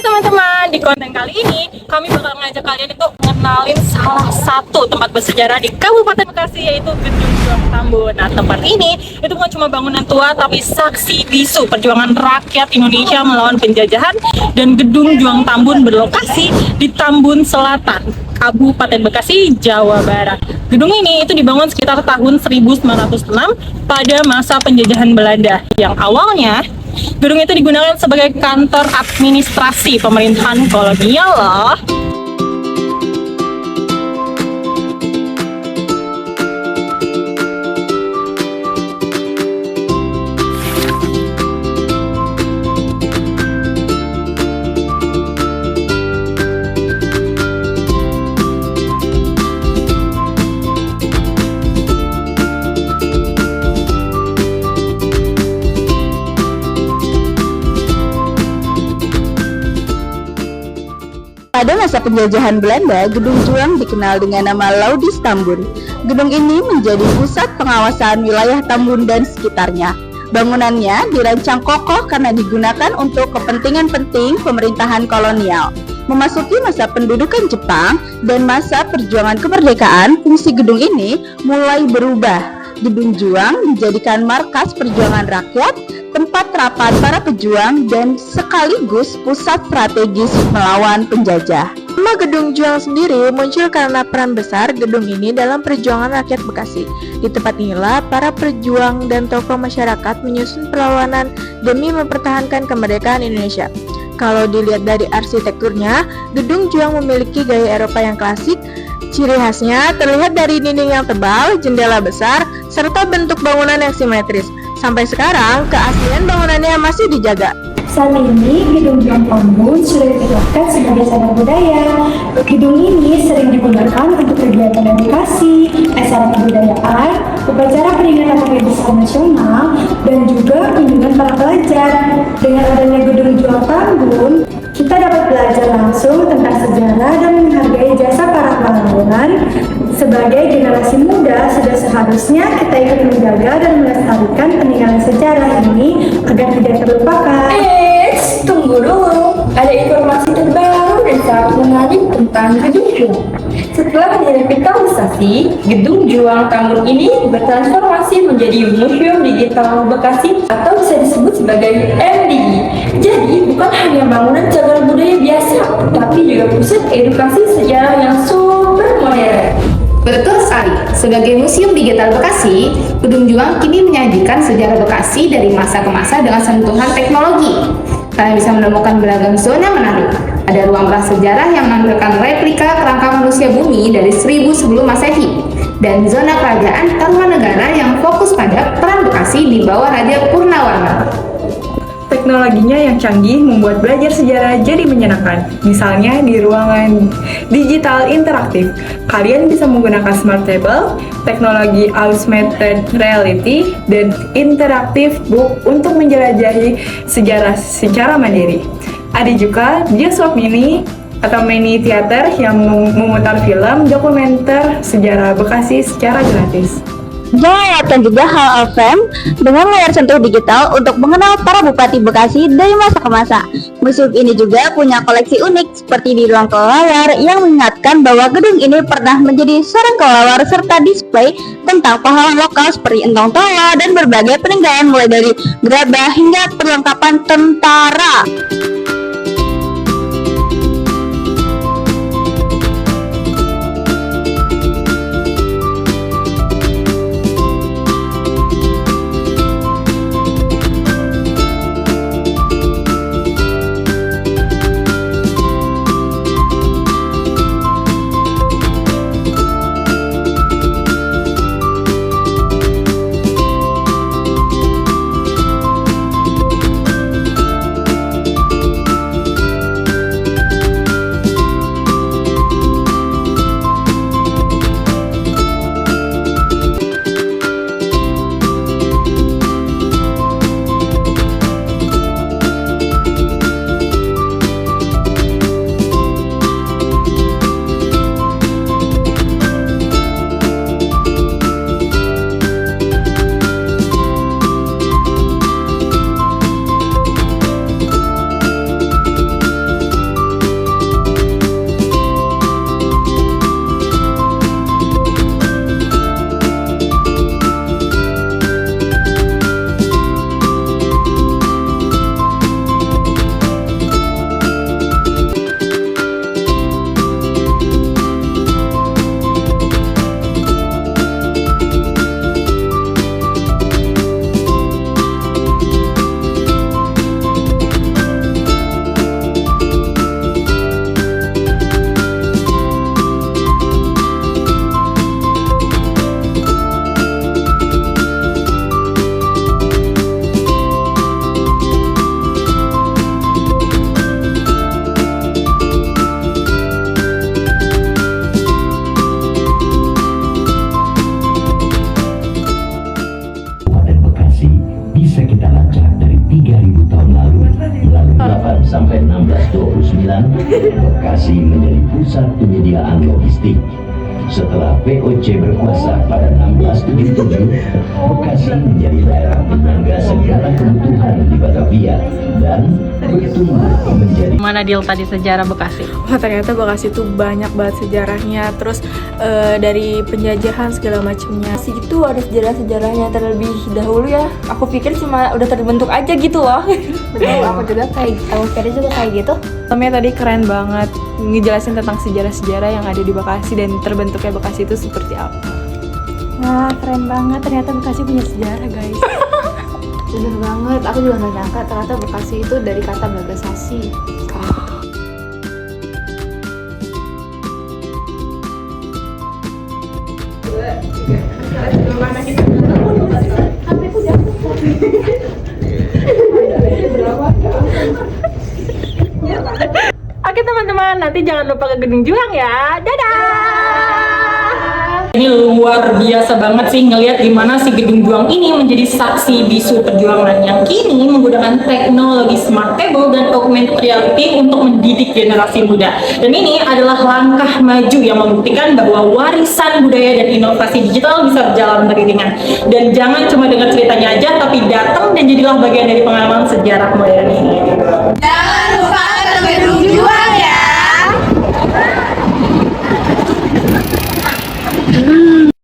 teman-teman, di konten kali ini kami bakal ngajak kalian itu ngenalin salah satu tempat bersejarah di Kabupaten Bekasi, yaitu Gedung Juang Tambun. Nah, tempat ini itu bukan cuma bangunan tua, tapi saksi bisu perjuangan rakyat Indonesia melawan penjajahan. Dan Gedung Juang Tambun berlokasi di Tambun Selatan, Kabupaten Bekasi, Jawa Barat. Gedung ini itu dibangun sekitar tahun 1906 pada masa penjajahan Belanda, yang awalnya gedung itu digunakan sebagai kantor administrasi pemerintahan kolonial loh. Pada masa penjajahan Belanda, Gedung Juang dikenal dengan nama Laudis Tambun. Gedung ini menjadi pusat pengawasan wilayah Tambun dan sekitarnya. Bangunannya dirancang kokoh karena digunakan untuk kepentingan penting pemerintahan kolonial. Memasuki masa pendudukan Jepang dan masa perjuangan kemerdekaan, fungsi gedung ini mulai berubah. Gedung Juang dijadikan markas perjuangan rakyat, tempat rapat para pejuang, dan sekaligus pusat strategis melawan penjajah. Nama Gedung Juang sendiri muncul karena peran besar gedung ini dalam perjuangan rakyat Bekasi. Di tempat inilah para pejuang dan tokoh masyarakat menyusun perlawanan demi mempertahankan kemerdekaan Indonesia. Kalau dilihat dari arsitekturnya, Gedung Juang memiliki gaya Eropa yang klasik. Ciri khasnya terlihat dari dinding yang tebal, jendela besar, serta bentuk bangunan yang simetris. Sampai sekarang, keaslian bangunannya masih dijaga. Saat ini, Gedung Juang Tambun sudah ditetapkan sebagai cagar budaya. Gedung ini sering digunakan untuk kegiatan edukasi, acara kebudayaan, upacara peringatan hari besar nasional, dan juga kunjungan para pelajar. Dengan adanya Gedung Juang Tambun, kita dapat belajar langsung tentang sejarah dan menghargai jasa para pahlawan. Sebagai generasi muda, sudah seharusnya kita ikut menjaga dan melestarikan peninggalan sejarah ini agar tidak terlupakan. Tunggu dulu, ada informasi terbaru dan sangat menarik tentang Gedung Juang. Setelah direvitalisasi, Gedung Juang Tambun ini bertransformasi menjadi Museum Digital Bekasi atau bisa disebut sebagai MDB. Jadi bukan hanya bangunan cagar budaya biasa, tapi juga pusat edukasi sejarah yang super modern. Betul sekali, sebagai Museum Digital Bekasi, Gedung Juang kini menyajikan sejarah Bekasi dari masa ke masa dengan sentuhan teknologi. Kalian bisa menemukan beragam zona menarik. Ada ruang prasejarah yang menampilkan replika kerangka manusia bumi dari 1000 sebelum Masehi, dan zona kerajaan Tarumanegara yang fokus pada peran Bekasi di bawah Raja Purnawarman. Teknologinya yang canggih membuat belajar sejarah jadi menyenangkan. Misalnya di ruangan digital interaktif, kalian bisa menggunakan smart table, teknologi augmented reality, dan interaktif book untuk menjelajahi sejarah secara mandiri. Ada juga bioskop mini atau mini theater yang memutar film dokumenter sejarah Bekasi secara gratis. Jangan lewatkan juga Hall of Fame dengan layar sentuh digital untuk mengenal para bupati Bekasi dari masa ke masa. Museum ini juga punya koleksi unik seperti di ruang kelelawar yang mengingatkan bahwa gedung ini pernah menjadi sarang kelelawar serta display tentang pahlawan lokal seperti Entong Towo dan berbagai peninggalan mulai dari gerabah hingga perlengkapan tentara. Bekasi menjadi pusat penyediaan logistik. Setelah VOC berkuasa pada 1677, Bekasi menjadi daerah penyangga segala kebutuhan di Batavia dan bertumbuh menjadi. Mana deal tadi sejarah Bekasi? Wah, ternyata Bekasi itu banyak banget sejarahnya. Terus dari penjajahan segala macamnya. Sih itu ada sejarah-sejarahnya terlebih dahulu ya. Aku pikir cuma udah terbentuk aja gitu loh. Betul, aku kira juga kayak gitu. Namanya tadi keren banget ngejelasin tentang sejarah-sejarah yang ada di Bekasi dan terbentuknya Bekasi itu seperti apa. Wah, keren banget. Ternyata Bekasi punya sejarah, guys. Bener banget, aku juga nggak nyangka ternyata Bekasi itu dari kata Bagasasi. Oke teman-teman, nanti jangan lupa ke Gedung Juang ya. Dadah! Ini luar biasa banget sih ngelihat gimana si Gedung Juang ini menjadi saksi bisu perjuangan yang kini menggunakan teknologi smart table dan augmented reality untuk mendidik generasi muda. Dan ini adalah langkah maju yang membuktikan bahwa warisan budaya dan inovasi digital bisa berjalan beriringan. Dan jangan cuma dengar ceritanya aja, tapi datang dan jadilah bagian dari pengalaman sejarah modern ini.